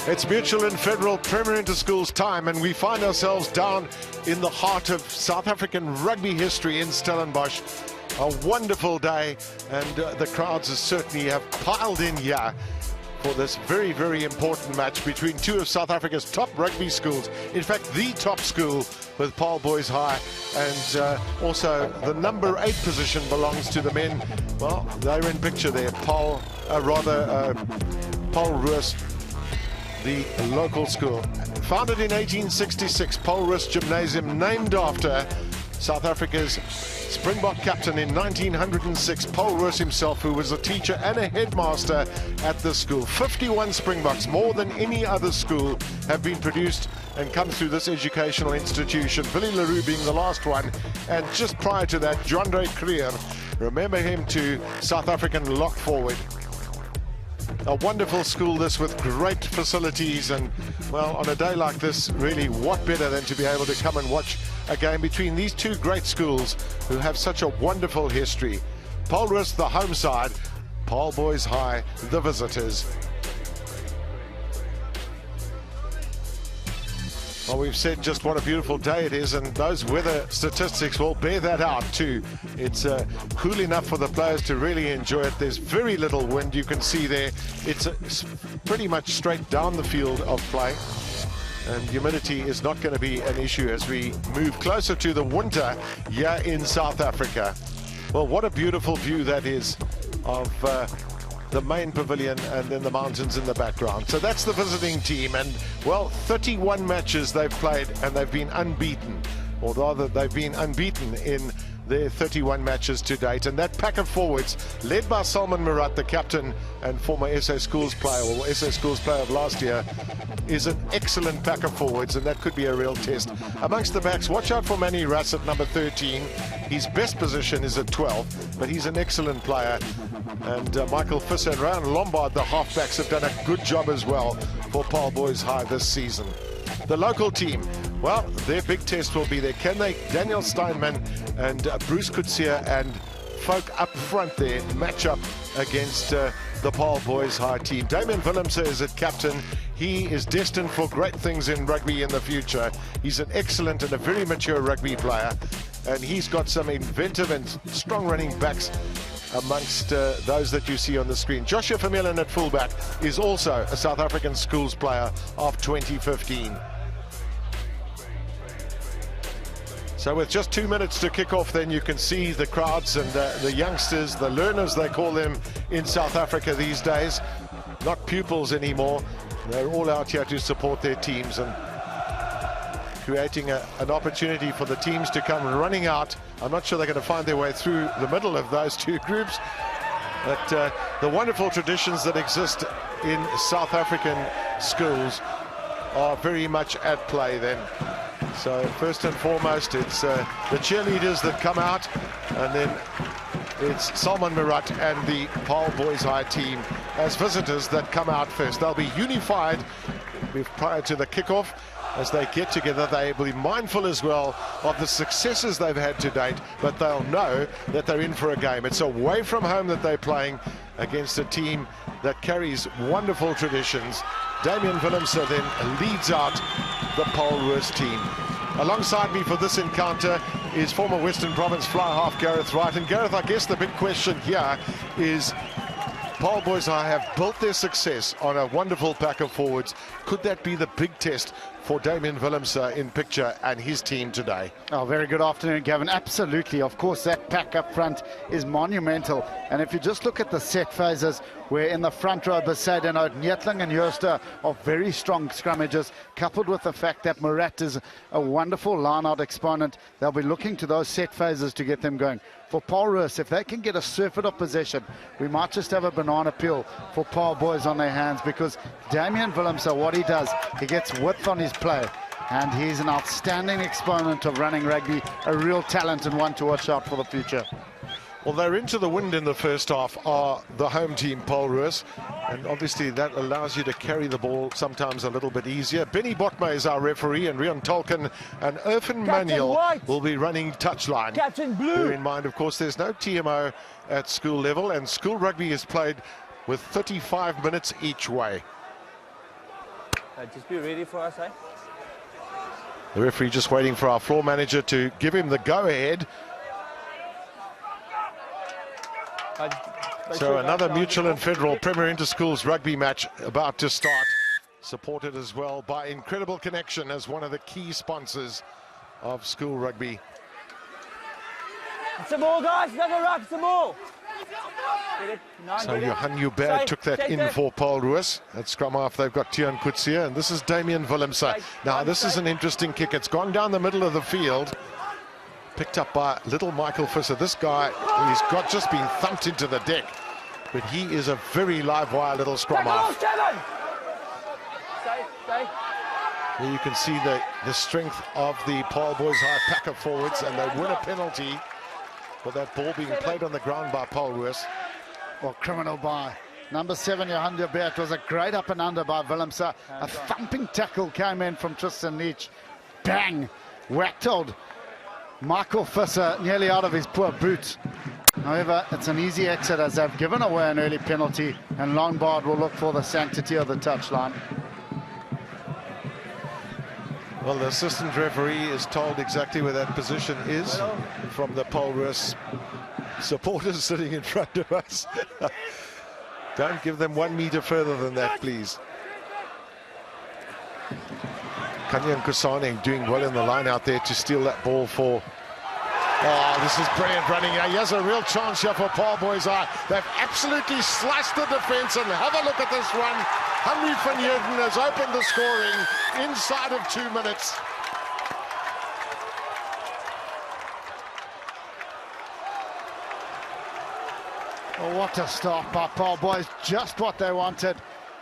It's Mutual and Federal Premier Interschools time, and we find ourselves down in the heart of South African rugby history in Stellenbosch. A wonderful day, and the crowds certainly have piled in here for this very, very important match between two of South Africa's top rugby schools. In fact, the top school with Paarl Boys High, and also the number 8 position belongs to the men. Well, they're in picture there. Paarl Roos, the local school. Founded in 1866, Paarl Roos Gymnasium, named after South Africa's Springbok captain in 1906, Paarl Roos himself, who was a teacher and a headmaster at the school. 51 Springboks, more than any other school, have been produced and come through this educational institution. Billy LaRue being the last one, and just prior to that, Jandre Creer. Remember him to South African lock forward. A wonderful school, this, with great facilities, and well, on a day like this, really what better than to be able to come and watch a game between these two great schools who have such a wonderful history. Paarl Roos, the home side, Paarl Boys High, the visitors. Well, we've said just what a beautiful day it is, and those weather statistics will bear that out too. It's cool enough for the players to really enjoy it. There's very little wind, you can see there. It's pretty much straight down the field of play, and humidity is not going to be an issue as we move closer to the winter here in South Africa. Well, what a beautiful view that is of the main pavilion and then the mountains in the background. So that's the visiting team, and well, 31 matches they've played and they've been unbeaten, or rather they've been unbeaten in their 31 matches to date. And that pack of forwards, led by Salman Murat, the captain and former SA Schools player, or SA Schools player of last year, is an excellent pack of forwards, and that could be a real test. Amongst the backs, watch out for Manny Russ at number 13. His best position is at 12, but he's an excellent player. And Michael Fiss and Ryan Lombard, the halfbacks, have done a good job as well for Paarl Boys High this season. The local team, well, their big test will be there. Can they, Daniel Steinman and Bruce Kutsia and folk up front there, match up against the Paarl Boys High team? Damian Willemse is at captain. He is destined for great things in rugby in the future. He's an excellent and a very mature rugby player, and he's got some inventive and strong running backs amongst those that you see on the screen. Joshua Vermeulen at fullback is also a South African schools player of 2015. So with just 2 minutes to kick off, then you can see the crowds and the youngsters, the learners they call them in South Africa these days, not pupils anymore. They're all out here to support their teams and creating an opportunity for the teams to come running out. I'm not sure they're going to find their way through the middle of those two groups, but the wonderful traditions that exist in South African schools are very much at play then. So first and foremost, it's the cheerleaders that come out, and then it's Salman Murat and the Paarl Boys High team as visitors that come out first. They'll be unified prior to the kickoff. As they get together, they will be mindful as well of the successes they've had to date, but they'll know that they're in for a game. It's away from home that they're playing against a team that carries wonderful traditions. Damian Willemse then leads out the Paarl Roos team. Alongside me for this encounter is former Western Province fly half Gareth Wright. And Gareth, I guess the big question here is, Paarl Boys High have built their success on a wonderful pack of forwards. Could that be the big test for Damian Willemse in picture and his team today? Oh, very good afternoon, Gavin. Absolutely. Of course, that pack up front is monumental. And if you just look at the set phases, where in the front row, Besaid, Nyetling and Jooste are very strong scrummages, coupled with the fact that Murat is a wonderful line-out exponent. They'll be looking to those set phases to get them going. For Paarl Roos, if they can get a surfeit of possession, we might just have a banana peel for Paarl Boys on their hands, because Damian Willemse, what he does, he gets width on his play, and he's an outstanding exponent of running rugby, a real talent and one to watch out for the future. Well, they're into the wind in the first half, are the home team, Paarl Roos, and obviously that allows you to carry the ball sometimes a little bit easier. Benny Botma is our referee, and Rian Tolkien and Irfan Manuel will be running touchline. Captain Blue. Bear in mind, of course, there's no TMO at school level, and school rugby is played with 35 minutes each way. Just be ready for us, eh? The referee just waiting for our floor manager to give him the go-ahead. So another Mutual and Federal Premier Interschools rugby match about to start, supported as well by Incredible Connection as one of the key sponsors of school rugby. It's a ball, guys, never rock, it's a ball. So Johan Hubert took that in for Paarl Roos. At scrum half they've got Tian Coetzee, and this is Damian Willemse. Now this is an interesting kick. It's gone down the middle of the field, picked up by little Michael Visser. This guy, he's got just been thumped into the deck, but he is a very live wire little scrum half. Here you can see the strength of the Paarl boys high pack of forwards, and they win a penalty for that ball being played on the ground by Paarl Roos. Well, criminal by number 7, Johan Hubert. Was a great up and under by Willemse. A thumping tackle came in from Tristan Leach. Bang! Whacked old Michael Visser nearly out of his poor boots. However, it's an easy exit as they've given away an early penalty, and Lombard will look for the sanctity of the touchline. Well, the assistant referee is told exactly where that position is from the Paarl Roos supporters sitting in front of us. Don't give them 1 meter further than that, please. Kanyan Kusane doing well in the line out there to steal that ball for... Oh, this is brilliant running. He has a real chance here for Paarl boys. They've absolutely sliced the defence, and have a look at this run. Henry van Heerden has opened the scoring inside of 2 minutes. Oh, what a start by Paarl boys, just what they wanted.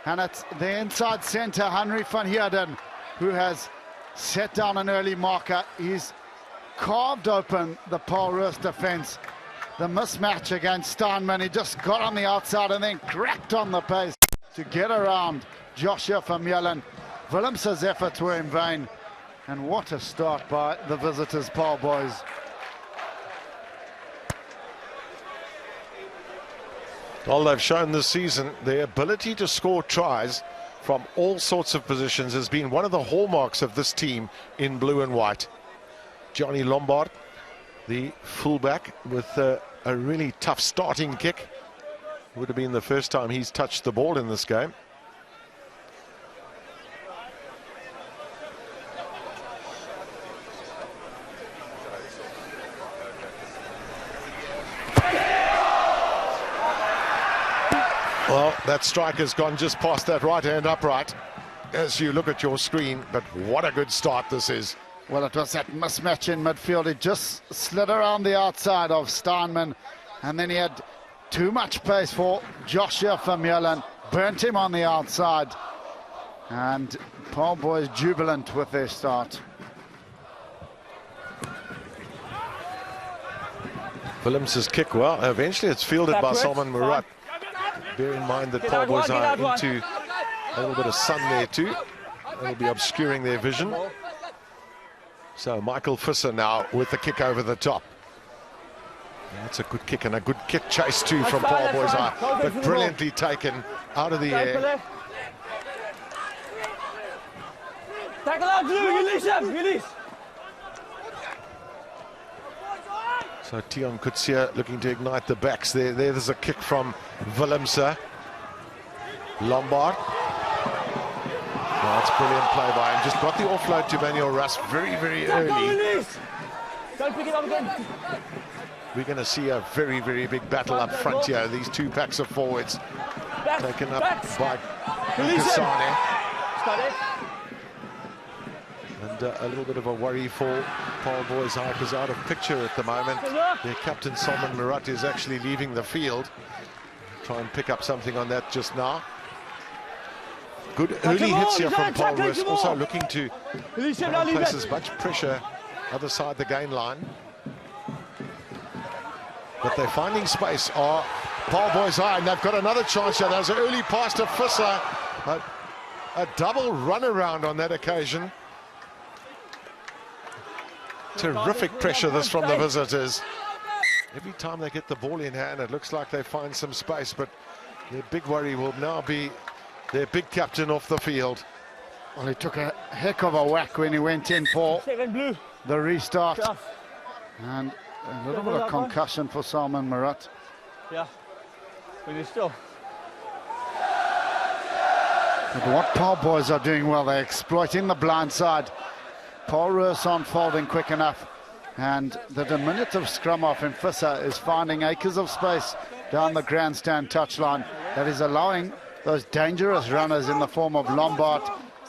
And it's the inside centre, Henry van Heerden, who has set down an early marker. He's carved open the Paarl Roos defence. The mismatch against Steinman, he just got on the outside and then cracked on the pace to get around Joshua van Meulen. Willemse's efforts were in vain. And what a start by the visitors, Paarl boys. All they've shown this season, their ability to score tries from all sorts of positions has been one of the hallmarks of this team in blue and white. Johnny Lombard, the fullback, with a really tough starting kick. Would have been the first time he's touched the ball in this game. Well, that strike has gone just past that right-hand upright as you look at your screen, but what a good start this is. Well, it was that mismatch in midfield. It just slid around the outside of Steinman, and then he had too much pace for Joshua van Meulen, burnt him on the outside, and Paarl boys jubilant with their start. Willemse's kick, well, eventually it's fielded by Salman Murat. Bear in mind that Paarl boys are into a little bit of sun there too. That'll be obscuring their vision. So Michael Visser now with the kick over the top. That's a good kick and a good kick chase too from Paarl boys, but brilliantly taken out of the air. Tackle out, release him, release. So Tian Coetzee looking to ignite the backs there. There's a kick from Willemse. Lombard. That's brilliant play by him. Just got the offload to Manuel Russ very, very early. Don't pick it up again. We're going to see a very, very big battle up front here. These two packs of forwards taken up by Kusane. And a little bit of a worry for Paarl boys. Is out of picture at the moment. Their captain Salman Murat is actually leaving the field. Try and pick up something on that just now. Good early hits here from Paarl Roos, also looking to place as much pressure other side the gain line. But they're finding space. Paarl boys high, and they've got another chance here. There's an early pass to Visser. A double run around on that occasion. Terrific pressure this from the visitors. Every time they get the ball in hand, it looks like they find some space, but their big worry will now be their big captain off the field. Well, he took a heck of a whack when he went in for Second blue. the restart. Tough. And a little bit of concussion for Salman Marat. Yeah. When you're still. But what Paarl boys are doing well, they're exploiting the blind side. Paarl Roos aren't folding quick enough. And the diminutive scrum off in Fissa is finding acres of space down the grandstand touchline that is allowing those dangerous runners in the form of Lombard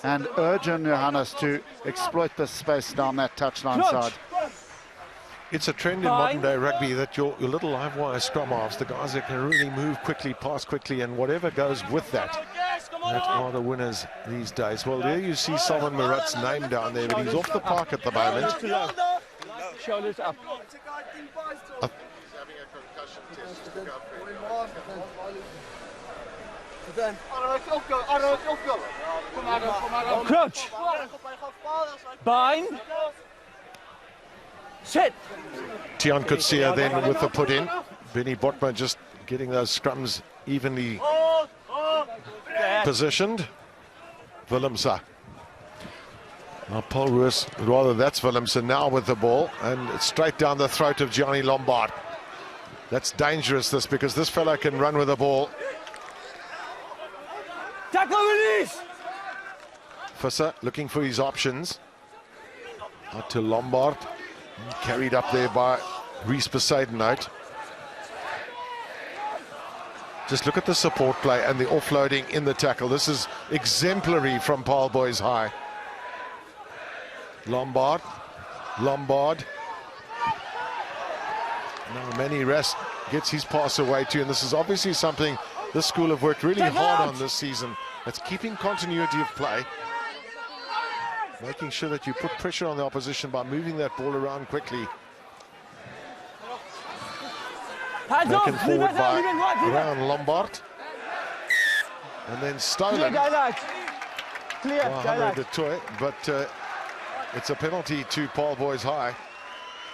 and Urgent Johannes to exploit the space down that touchline side. It's a trend in modern day rugby that your little live wire scrum halves, the guys that can really move quickly, pass quickly, and whatever goes with that are the winners these days. Well, there you see Salman Marat's name down there, but he's off the park at the moment. Shoulders up. Crouch. Bind. Sit. Tian Kutsia then with the put in. Benny Botma just getting those scrums evenly positioned. Willemse. Now Paarl Roos, rather that's Willemse now with the ball, and straight down the throat of Gianni Lombard. That's dangerous, this, because this fellow can run with the ball. Tackle release. Fissa looking for his options. Out to Lombard. Carried up there by Reese Besaidenout. Just look at the support play and the offloading in the tackle. This is exemplary from Paarl Boys High. Lombard. Now Manny Rest gets his pass away too, and this is obviously something this school have worked really hard on this season. That's keeping continuity of play. Making sure that you put pressure on the opposition by moving that ball around quickly. Taken forward by around Lombard. And then stolen by Hammer de Toy, but it's a penalty to Paarl Boys High.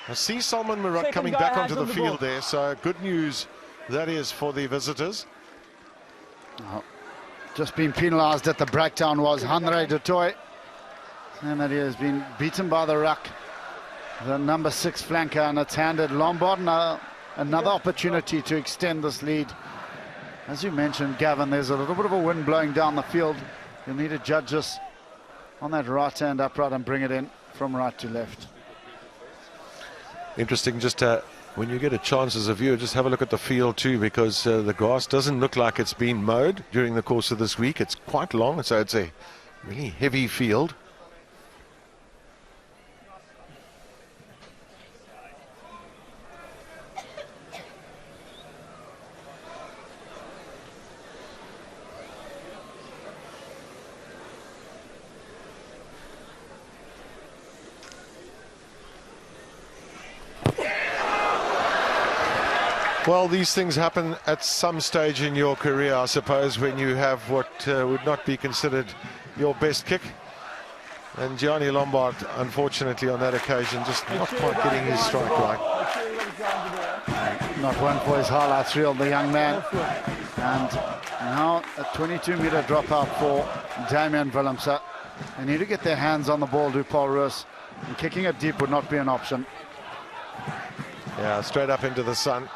I see Salman Marat coming back onto the field there, so good news that is for the visitors. Just been penalised at the breakdown was Hanre de Toy. And that he has been beaten by the ruck, the number 6 flanker, and it's handed Lombard another opportunity to extend this lead. As you mentioned, Gavin, there's a little bit of a wind blowing down the field. You'll need to judge this on that right hand upright and bring it in from right to left. Interesting, just when you get a chance as a viewer, just have a look at the field too, because the grass doesn't look like it's been mowed during the course of this week. It's quite long, so it's a really heavy field. Well, these things happen at some stage in your career, I suppose, when you have what would not be considered your best kick. And Gianni Lombard, unfortunately, on that occasion, just not quite getting his strike right. Not one for his highlights reel, the young man. And now a 22-meter dropout for Damian Willemse. They need to get their hands on the ball, do Paarl Roos. And kicking it deep would not be an option. Yeah, straight up into the sun.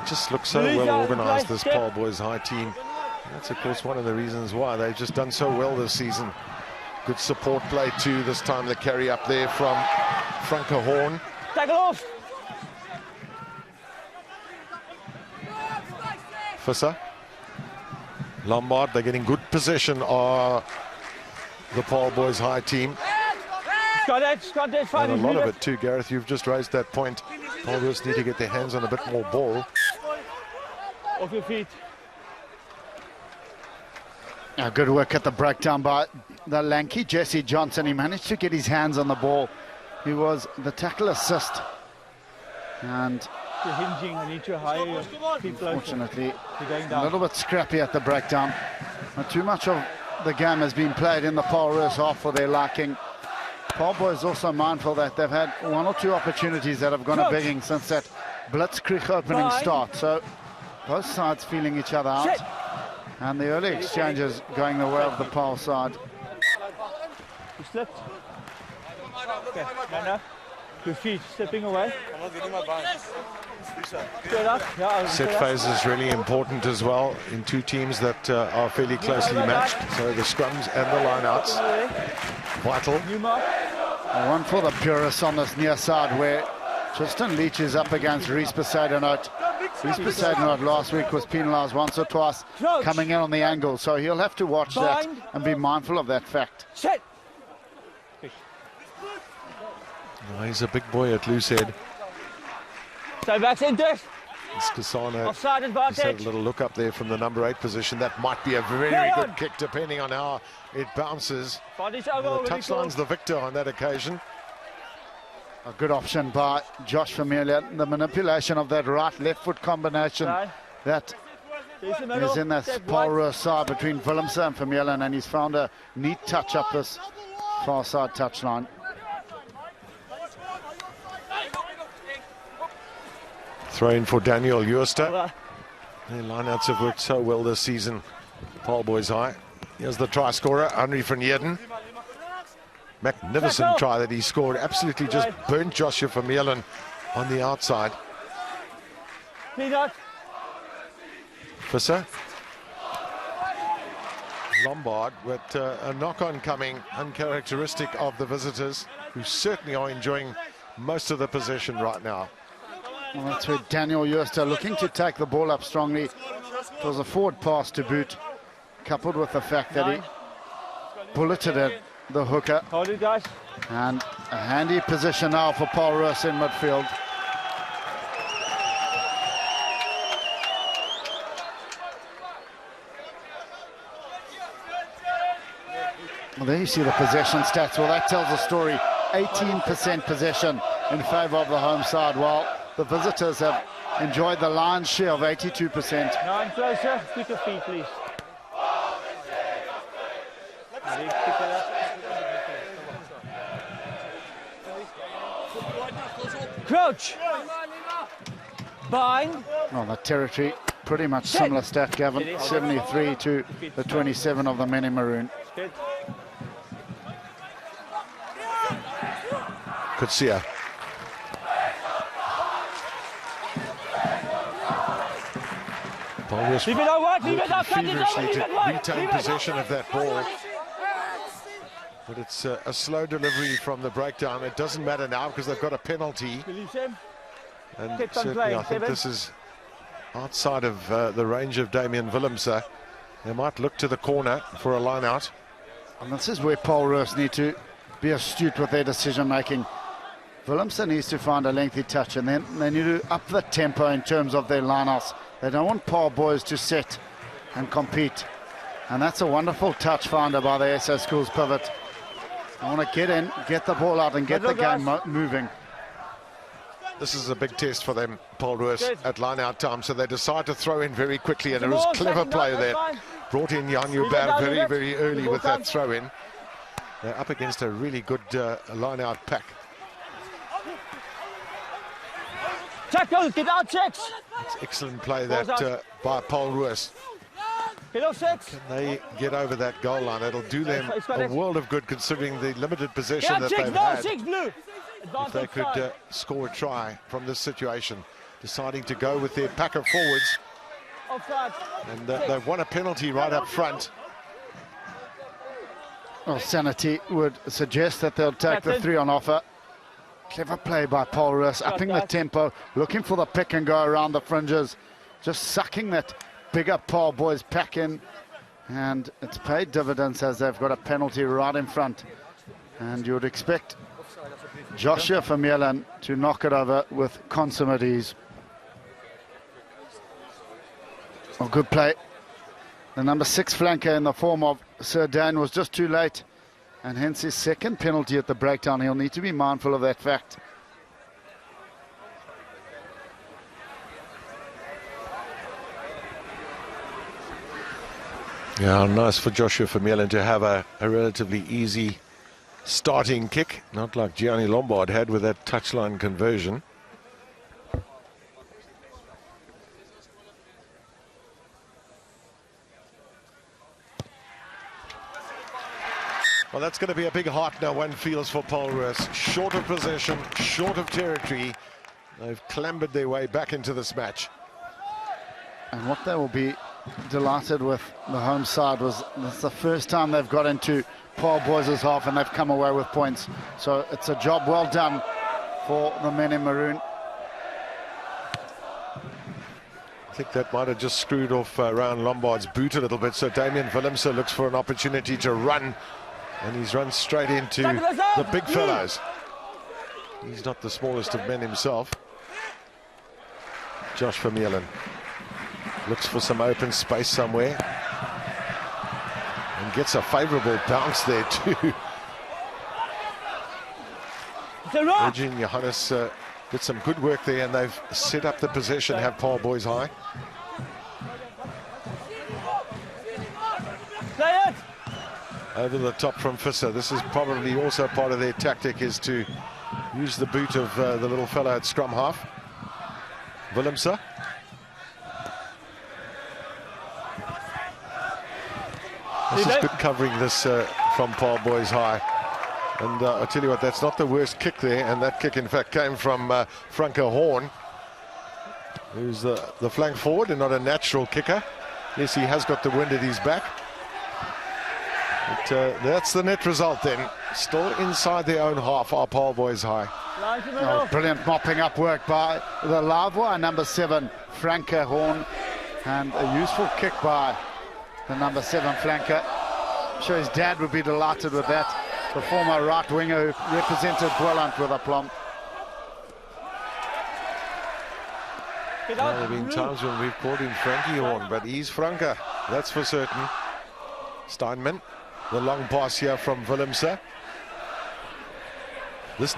Just looks so well organised, this Paarl Boys High team. That's of course one of the reasons why they've just done so well this season. Good support play too this time, the carry up there from Franke Horn. Tackle off. Fissa. Lombard, they're getting good possession of the Paarl Boys High team. And a lot of it too, Gareth, you've just raised that point. Paarl Roos need to get their hands on a bit more ball. Off your feet. Good work at the breakdown by the lanky Jesse Johnson. He managed to get his hands on the ball. He was the tackle assist. And You're hinging, I need to hire your feet closer. unfortunately, You're going a down. little bit scrappy at the breakdown. Not too much of the game has been played in the Paarl Roos half for their liking. Paarl Boys also mindful that they've had one or two opportunities that have gone a begging since that blitzkrieg opening start. So both sides feeling each other out. And the early exchanges going the way of the Paarl side. You slipped. Okay, no. Your feet slipping away. I'm not getting my bounce. Straight up. Yeah, Set phase is really important as well in two teams that are fairly closely matched. So the scrums and the lineouts, vital. New mark. One for the purists on this near side where Tristan Leach is up against Rees Besaidenout. Rees Besaidenout last week was penalised once or twice coming in on the angle, so he'll have to watch that and be mindful of that fact. Set. Oh, he's a big boy at loose head. So back into. Kasana Offside just had a advantage. little look up there from the number 8 position. That might be a very good kick depending on how it bounces. Body's The over. touchline's the victor on that occasion. A good option by Josh Familia. The manipulation of that right-left foot combination that is in that Paarl Roos side between Willemse and Vermeulen, and he's found a neat touch up this far side touchline. Throw in for Daniel Jooste. Their lineouts have worked so well this season. Paarl boys high. Here's the try scorer, Henry van Heerden. Magnificent try that he scored. Absolutely just burnt Joshua Vermeulen on the outside. Visser. Lombard with a knock-on coming, uncharacteristic of the visitors, who certainly are enjoying most of the possession right now. Well, that's where Daniel Jooste looking to take the ball up strongly. It was a forward pass to boot, coupled with the fact that he bulleted it, the hooker. Hold it, guys. And a handy position now for Paarl Roos in midfield. Well, there you see the possession stats. Well, that tells a story. 18% possession in favour of the home side, while the visitors have enjoyed the lion's share of 82%. 9 closer. Keep your feet, please. Crouch. Bind. Well, the territory, pretty much similar stat, Gavin. 73 to the 27 of the men in maroon. Good. Could see her. Paarl Roos Leave it out wide. Leave it out. Cut it feverishly over. Leave to it wide. retain Leave it possession of that ball. But it's a slow delivery from the breakdown. It doesn't matter now because they've got a penalty. Release him. And Keep on certainly playing, I think Kevin. this is outside of the range of Damian Willemse. They might look to the corner for a line out. And this is where Paarl Roos need to be astute with their decision making. Willemse needs to find a lengthy touch, and then they need to up the tempo in terms of their lineouts. They don't want Paarl boys to set and compete. And that's a wonderful touch finder by the SA Schools pivot. I want to get in, get the ball out, and get the game moving. This is a big test for them, Paarl Roos, at line-out time, so they decide to throw in very quickly, and it was clever play there. Brought in Jan Joubert very early with that throw-in. They're up against a really good line-out pack. Tackle, get out, checks. It's excellent play that by Paarl Roos. Hello, 6. Can they get over that goal line? It'll do them a world of good considering the limited possession that they've had. 6 blue. If they could score a try from this situation, deciding to go with their pack of forwards. Offside. And they've won a penalty right up front. Well, sanity would suggest that they'll take the 3 on offer. Clever play by Paarl Roos, upping the tempo, looking for the pick and go around the fringes, just sucking that bigger Paarl boys pack in, and it's paid dividends as they've got a penalty right in front. And you would expect Joshua Vermeulen to knock it over with consummate ease. Oh, good play. The number 6 flanker in the form of Sir Dan was just too late, and hence his second penalty at the breakdown. He'll need to be mindful of that fact. Yeah, nice for Joshua Vermeulen to have a relatively easy starting kick, not like Gianni Lombard had with that touchline conversion. Well, that's going to be a big heart now, one feels, for Paarl Roos. Short of possession, short of territory. They've clambered their way back into this match. And what they will be delighted with, the home side, was it's the first time they've got into Paarl Boys' half and they've come away with points. So it's a job well done for the men in maroon. I think that might have just screwed off Ryan Lombard's boot a little bit. So Damian Willemse looks for an opportunity to run. And he's run straight into the big fellows. He's not the smallest of men himself. Josh Vermeulen looks for some open space somewhere. And gets a favourable bounce there too. Eugene Johannes did some good work there, and they've set up the possession, have Paarl Boys high. Play it! Over the top from Visser. This is probably also part of their tactic, is to use the boot of the little fellow at scrum half. Willemse. This is good covering this from Paarl Boys high. And I tell you what, that's not the worst kick there. And that kick, in fact, came from Franke Horn, who's the flank forward and not a natural kicker. Yes, he has got the wind at his back. But that's the net result then. Still inside their own half are Paarl Boys high. Oh, brilliant mopping up work by the Lavoie, number 7, Franke Horn. And a useful kick by the number 7 flanker. I'm sure his dad would be delighted with that. The former right winger who represented Boland with aplomb. There have been times when we've called him Frankie Horn, but he's Franke, that's for certain. Steinman, the long pass here from Willemse.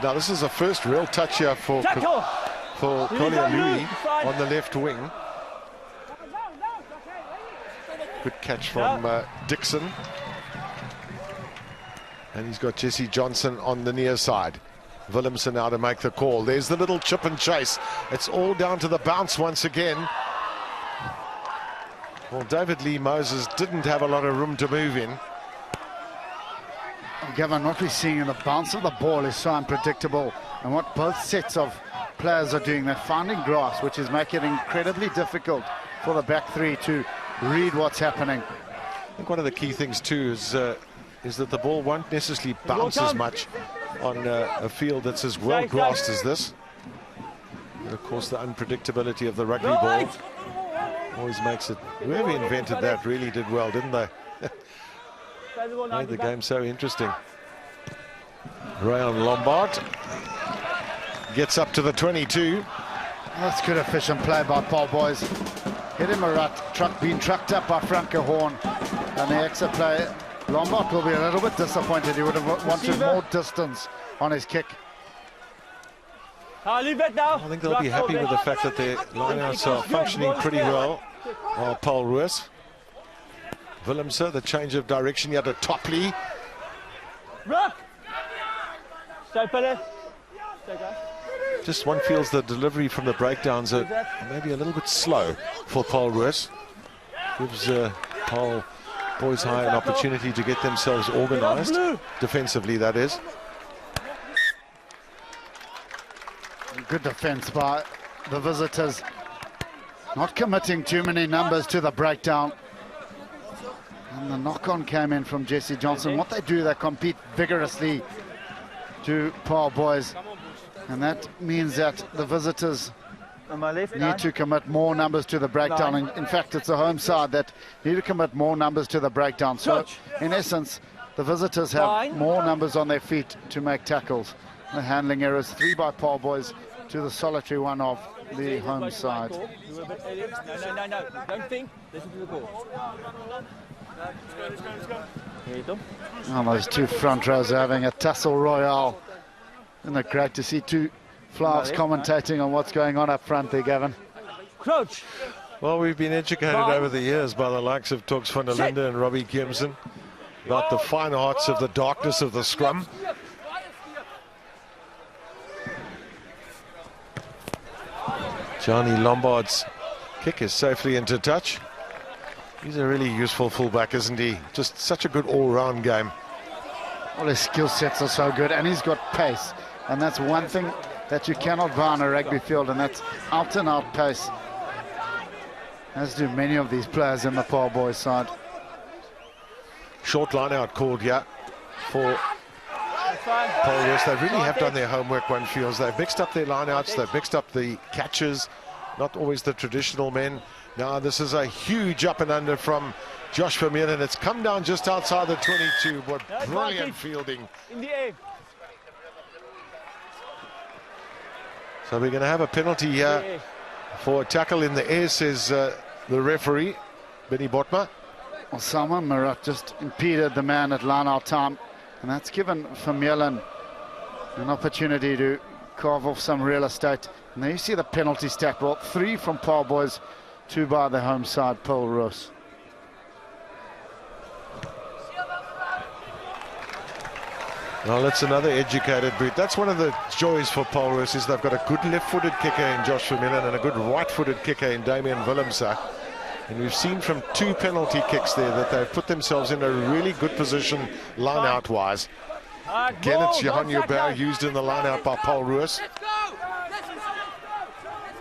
Now this is the first real touch here for Collier Louis on the left wing. Good catch from Dixon. And he's got Jesse Johnson on the near side. Willemse now to make the call. There's the little chip and chase. It's all down to the bounce once again. Well, David Lee Moses didn't have a lot of room to move in. Gavin, what we're seeing in the bounce of the ball is so unpredictable. And what both sets of players are doing, they're finding grass, which is making it incredibly difficult for the back three to read what's happening. I think one of the key things too is that the ball won't necessarily bounce as much on a field that's as well grassed as this. And of course the unpredictability of the rugby ball always makes it. Whoever invented that really did well, didn't they? Made the game so interesting. Rayon Lombard gets up to the 22. That's good efficient play by Paarl Boys. Hit him a rut, being trucked up by Franke Horn. And the exit play, Lombard will be a little bit disappointed. He would have wanted more distance on his kick. I think they'll be happy with the fact that their lineouts are functioning pretty well. Paarl Roos. Willemse, the change of direction here to Topley. Just one feels the delivery from the breakdowns are maybe a little bit slow for Paarl Roos. Gives Paarl Boys High an opportunity to get themselves organised, defensively that is. Good defence by the visitors. Not committing too many numbers to the breakdown. And the knock-on came in from Jesse Johnson. What they do, they compete vigorously to Paarl Boys. And that means that the visitors need to commit more numbers to the breakdown. And in fact, it's the home side that need to commit more numbers to the breakdown. So, in essence, the visitors have more numbers on their feet to make tackles. The handling errors, 3 by Paarl Boys to the solitary 1 of the home side. No. Don't think. Listen to the ball. Oh, those two front rows are having a tussle royale. Isn't it great to see two Flaws commentating on what's going on up front there, Gavin? Crouch. Well, we've been educated over the years by the likes of Tux van der Linde and Robbie Kimson about the fine arts of the darkness of the scrum. Johnny Lombard's kick is safely into touch. He's a really useful fullback, isn't he? Just such a good all-round game. Well, his skill sets are so good, and he's got pace. And that's one thing that you cannot buy on a rugby field, and that's out-and-out pace. As do many of these players in the Paarl boys side. Short line out called, yeah, for Paarl Roos. They really have done their homework, one feels. They've mixed up their line-outs, they've mixed up the catches, not always the traditional men. Now this is a huge up and under from Josh Vermeulen, and it's come down just outside the 22. What brilliant fielding. In the air. So we're going to have a penalty here for a tackle in the air, says the referee, Benny Botma. Well, Salman Marat just impeded the man at line-out time, and that's given Vermeulen an opportunity to carve off some real estate. And there you see the penalty stat board: 3 from Paarl boys, 2 by the home side, Paarl Roos. Well, that's another educated boot. That's one of the joys for Paarl Roos, is they've got a good left-footed kicker in Josh Vermeulen and a good right-footed kicker in Damian Willemse. And we've seen from 2 penalty kicks there that they've put themselves in a really good position line-out-wise. Again, it's Johan Joubert used in the line-out by Paarl Roos.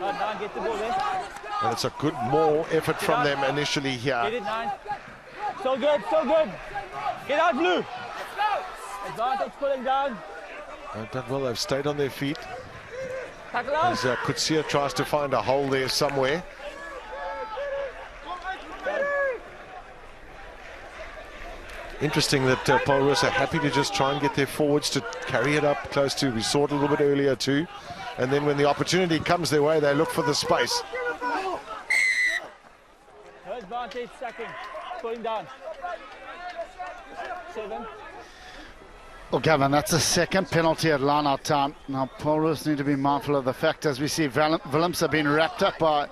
And it's a good more effort from them initially here. Get it, 9. So good, so good. Get out, Blue. Advantage pulling down. They've done well, they've stayed on their feet. Tackle out. As Kutsia tries to find a hole there somewhere. Interesting that Paarl Roos are happy to just try and get their forwards to carry it up close to, we saw it a little bit earlier too. And then when the opportunity comes their way, they look for the space. No advantage, second. Pulling down. 7. Well, Gavin, that's a second penalty at line-out time. Now, Paarl Roos need to be mindful of the fact, as we see Willemse being wrapped up by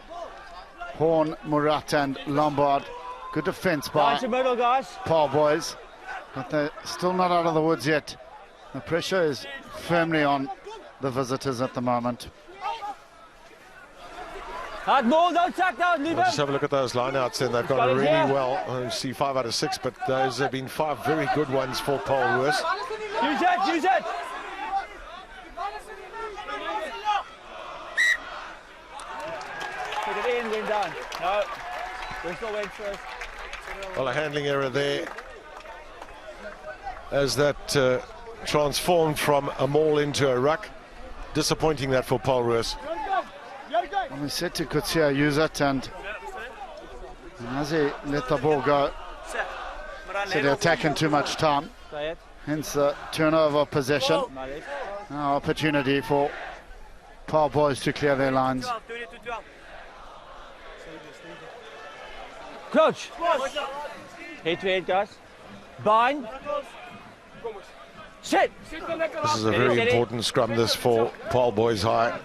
Horn, Murat and Lombard. Good defence by middle, guys. Paarl boys, but they're still not out of the woods yet. The pressure is firmly on the visitors at the moment. Hard ball, don't sack down, leave him. Just have a look at those lineouts then. They've gone really well. I see 5 out of 6, but those have been 5 very good ones for Paarl Roos. Use it, use it. Take it in, win down. No, there's no wait first. Well, a handling error there, as that transformed from a maul into a ruck. Disappointing that for Paarl Roos. And we said to Kutsia, use it, and as he let the ball go, so they're attacking too much time. Hence the turnover of possession. Now opportunity for Paarl boys to clear their lines. Crouch. Head to head, guys. Bind. Sit. This is a very important scrum, this, for Paarl boys high.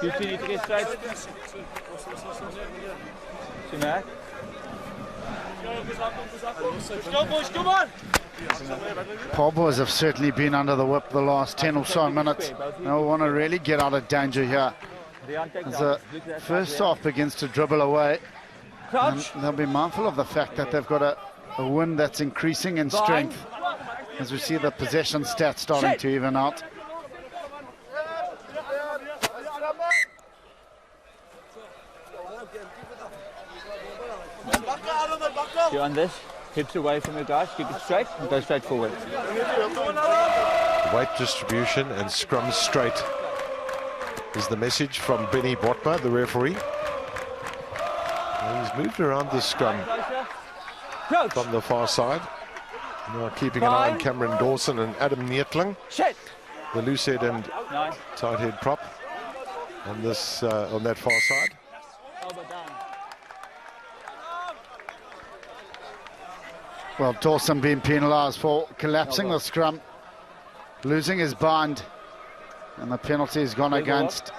You two need to get straight. Sumac. Paarl boys have certainly been under the whip the last 10 or so minutes. They want to really get out of danger here. As the first half begins to dribble away, and they'll be mindful of the fact that they've got a wind that's increasing in strength, as we see the possession stats starting to even out. You're on this. Hips away from you guys. Keep it straight and go straight forward. Weight distribution and scrum straight is the message from Benny Botma, the referee. And he's moved around the scrum from the far side. Now keeping an eye on Cameron Dawson and Adam Neetling, the loose head and tight head prop on this on that far side. Well, Dawson being penalised for collapsing the scrum, losing his bind, and the penalty has gone against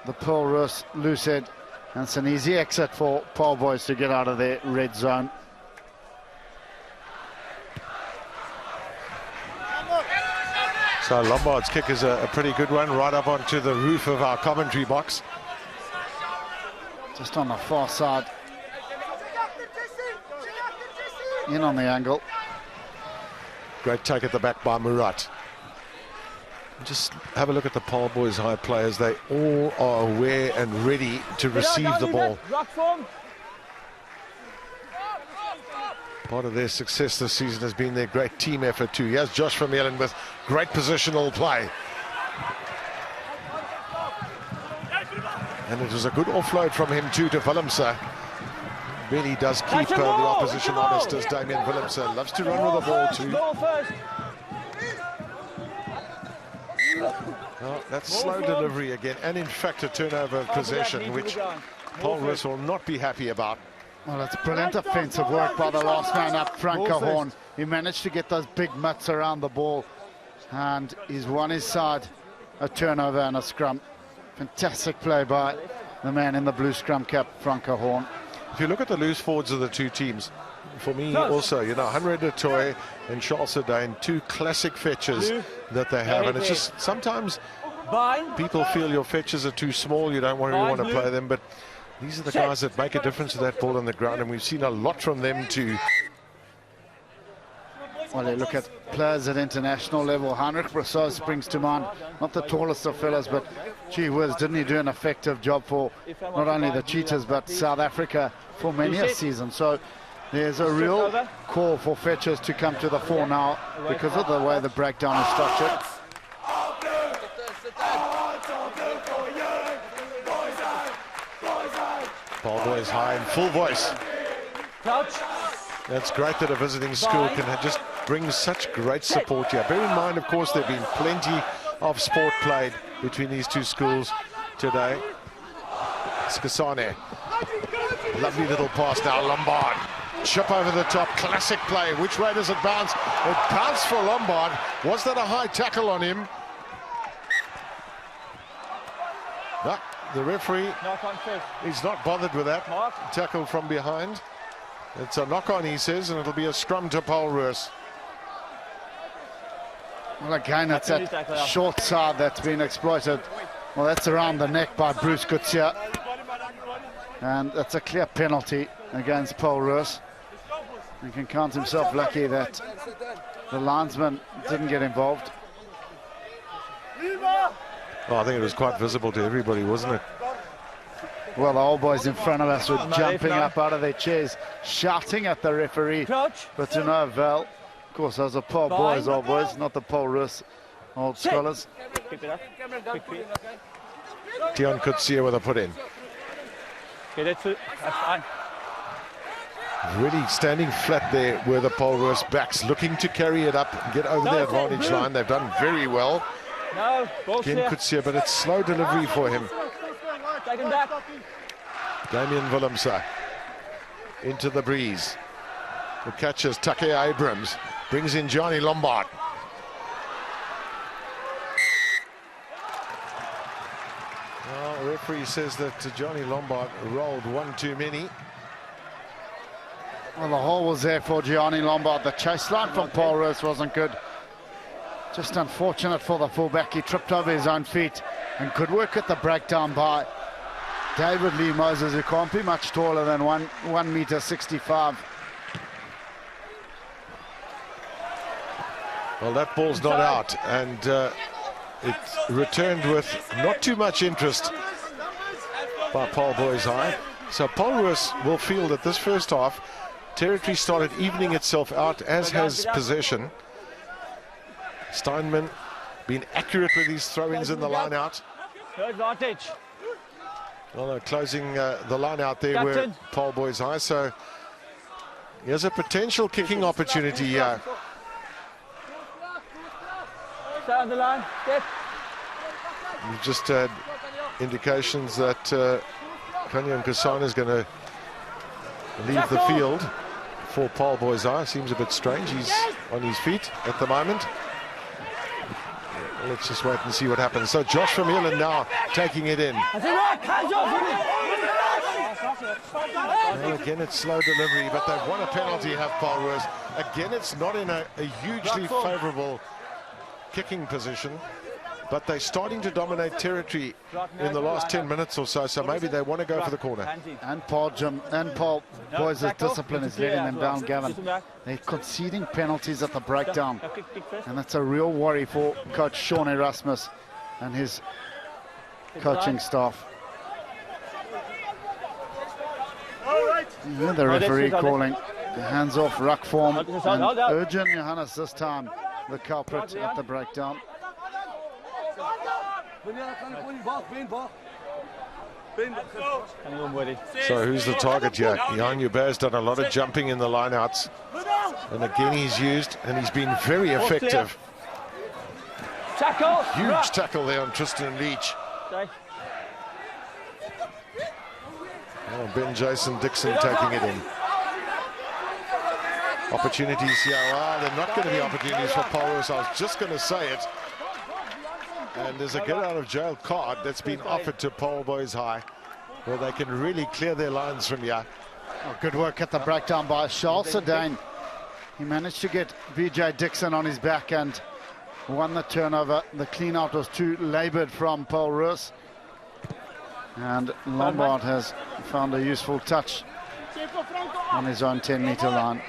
the Paarl Roos loose head. And it's an easy exit for Paarl boys to get out of their red zone. So Lombard's kick is a pretty good one, right up onto the roof of our commentary box. Just on the far side. in on the angle. Great take at the back by Murat. Just have a look at the Paarl Boys High players. They all are aware and ready to receive the ball. Part of their success this season has been their great team effort too. Here's Josh Vermeulen with great positional play. And it was a good offload from him too to Willemse. Really does keep the opposition honest, as Damian Willemse loves to run with the ball too. Oh, that's slow delivery again, and in fact a turnover of possession, which Paarl Roos will not be happy about. Well, it's brilliant offensive work by the last man up, Franco Horn. He managed to get those big mitts around the ball, and he's won his side a turnover and a scrum. Fantastic play by the man in the blue scrum cap, Franco Horn. If you look at the loose forwards of the two teams, for me also, you know, Hanre de Toy and Charles Sedain, two classic fetches that they have, and it's just sometimes people feel your fetches are too small, you don't really want to play them, but these are the guys that make a difference to that ball on the ground, and we've seen a lot from them too. Well, you look at players at international level. Heinrich Brassard springs to mind. Not the tallest of fellas, but gee whiz, didn't he do an effective job for not only the Cheetahs but South Africa for many a season. So there's a real call for fetchers to come to the fore now because of the way the breakdown is structured. Paarl Boys High in full voice. That's great that a visiting school can just bring such great support here. Bear in mind, of course, there have been plenty of sport played between these two schools today. Skasane. Lovely little pass now, Lombard. Chip over the top, classic play. Which way does it bounce? It bounced for Lombard. Was that a high tackle on him? No, the referee, he's not bothered with that. Tackle from behind. It's a knock-on, he says, and it'll be a scrum to Paarl Roos. Well, again, it's that short side that's been exploited. Well, that's around the neck by Bruce Gutsia. And that's a clear penalty against Paarl Roos. He can count himself lucky that the linesman didn't get involved. Well, I think it was quite visible to everybody, wasn't it? Well, the old boys in front of us were jumping up out of their chairs, shouting at the referee, but to no avail. Of course, those are Paarl Boys, old boys, not the Paarl Roos old scholars. Tian Kutsia with a put in. Really standing flat there were the Paarl Roos backs, looking to carry it up and get over the advantage line. They've done very well. Tian Kutsia, but it's slow delivery for him. Damian Willemse into the breeze. The catches Take Abrams, brings in Johnny Lombard. Well, the referee says that Johnny Lombard rolled one too many. Well, the hole was there for Gianni Lombard. The chase line from Paarl Roos wasn't good. Just unfortunate for the fullback. He tripped over his own feet and could work at the breakdown by David Lee Moses, who can't be much taller than 1 meter 65. Well, that ball's not out, and it returned with not too much interest by Paarl Boys High. So Paarl Roos will feel that this first half, territory started evening itself out, as has possession. Steinman been accurate with his throw-ins in the line out. Advantage. Well, they're closing the line out there where Paarl Boys High. So here's a potential kicking opportunity here. Stay on the line. Step. We've just had indications that Kanye Nkosana is going to leave the field for Paarl Boys High. Seems a bit strange. He's on his feet at the moment. Let's just wait and see what happens. So Josh Vermeulen now taking it in. Well, again, it's slow delivery, but they've won a penalty, have Paarl Roos. Again, it's not in a hugely favourable kicking position. but they're starting to dominate territory in the last 10 minutes or so, so maybe they want to go for the corner. And Paarl Boys' discipline is letting them down, Gavin. They're conceding penalties at the breakdown, and that's a real worry for coach Sean Erasmus and his coaching staff. Yeah, the referee calling hands off ruck form, and Urgent Johannes this time the culprit at the breakdown. So who's the target here? Jan Hubert's done a lot of jumping in the lineouts, and again he's used, and he's been very effective. Huge tackle there on Tristan Leach. Oh, Ben Jason Dixon taking it in. Opportunities here. Well, they're not going to be opportunities for Paul Roos. I was just going to say it. And there's a get out of jail card that's been offered to Paarl Boys High, where they can really clear their lines from here. Oh, good work at the breakdown by Charles Sedain. He managed to get VJ Dixon on his back and won the turnover. The clean out was too laboured from Paul Roos. And Lombard has found a useful touch on his own 10-metre line.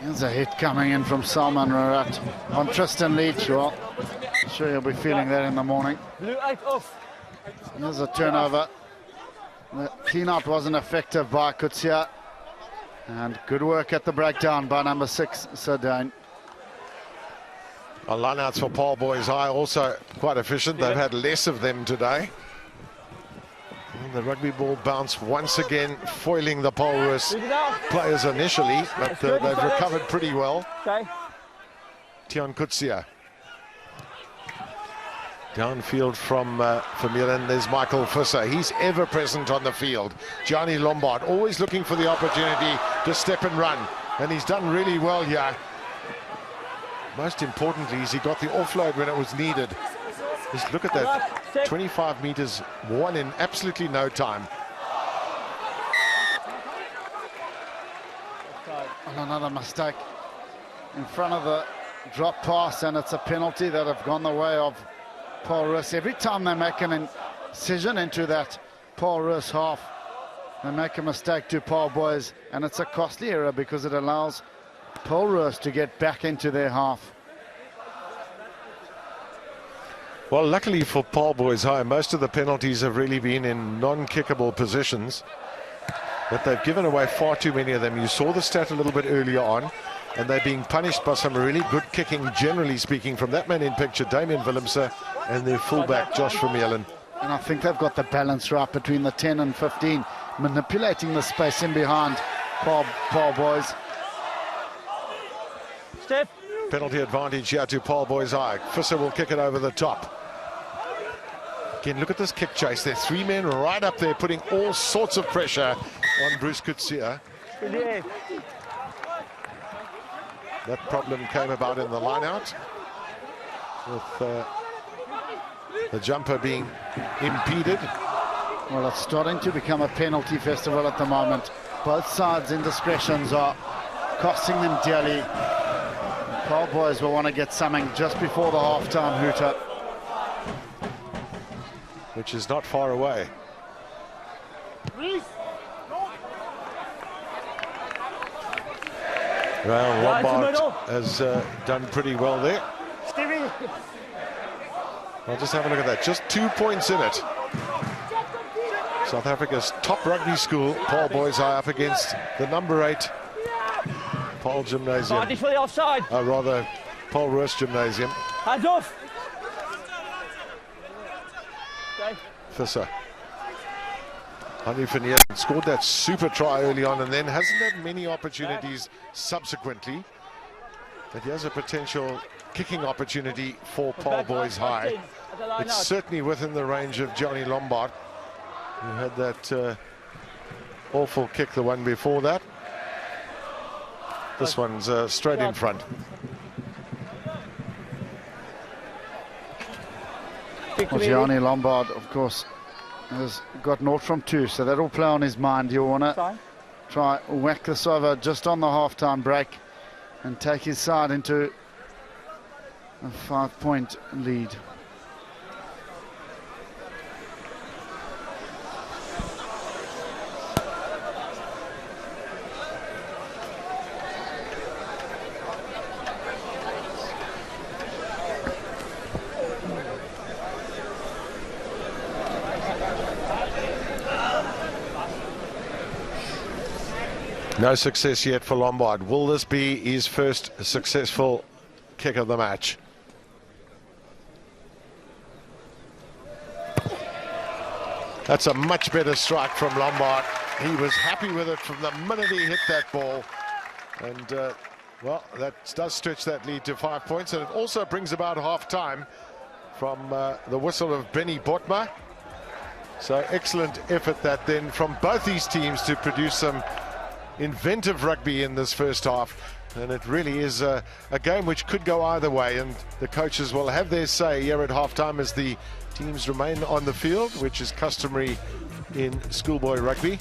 There's a hit coming in from Salman Rarat on Tristan Leach. Well, I'm sure you'll be feeling that in the morning. There's a turnover. The clean out wasn't effective by Kutsia. And good work at the breakdown by number 6, Sedain. Lineouts for Paarl Boys High also quite efficient. They've had less of them today. And the rugby ball bounce once again, foiling the Paarl Roos players initially, but they've recovered pretty well. Tian Kutsia. Downfield from Vermeulen, there's Michael Visser. He's ever present on the field. Gianni Lombard always looking for the opportunity to step and run, and he's done really well here. Most importantly is he got the offload when it was needed. Just look at that, 25 meters won in absolutely no time. And another mistake in front of the drop pass, and it's a penalty that have gone the way of Paarl Roos. Every time they make an incision into that Paarl Roos half, they make a mistake to Paarl Boys, and it's a costly error because it allows Paarl Roos to get back into their half. Well, luckily for Paarl Boys High, most of the penalties have really been in non-kickable positions, but they've given away far too many of them. You saw the stat a little bit earlier on, and they're being punished by some really good kicking, generally speaking, from that man in picture, Damien Willemse, and their fullback, Josh Vermeulen. And I think they've got the balance right between the 10 and 15, manipulating the space in behind Paarl Boys. Step. Penalty advantage here to Paarl Boys High. Visser will kick it over the top. Again, look at this kick chase. There are 3 men right up there putting all sorts of pressure on Bruce Kutsia. That problem came about in the line-out, with the jumper being impeded. Well, it's starting to become a penalty festival at the moment. Both sides' indiscretions are costing them dearly. Paarl Boys will want to get something just before the half-time hooter, which is not far away. Well, Lombard has done pretty well there. Well, just have a look at that. Just 2 points in it. South Africa's top rugby school, Paarl Boys High, up against the number 8 Paarl Gymnasium. For the offside. Rather, Paarl Roos Gymnasium. Hands off. Visser. Henry Vernier scored that super try early on and then hasn't had many opportunities subsequently. But he has a potential kicking opportunity for Paarl Boys High. It's certainly within the range of Johnny Lombard, who had that awful kick the one before that. This one's straight in front. Well, Gianni Lombard, of course, has got 0 from 2, so that'll play on his mind. You'll want to try whack this over just on the half-time break and take his side into a 5-point lead. No success yet for Lombard. Will this be his first successful kick of the match? That's a much better strike from Lombard. He was happy with it from the minute he hit that ball. And, well, that does stretch that lead to 5 points. And it also brings about half-time from the whistle of Benny Botma. So excellent effort that then from both these teams to produce some inventive rugby in this first half, and it really is a game which could go either way, and the coaches will have their say here at halftime as the teams remain on the field, which is customary in schoolboy rugby.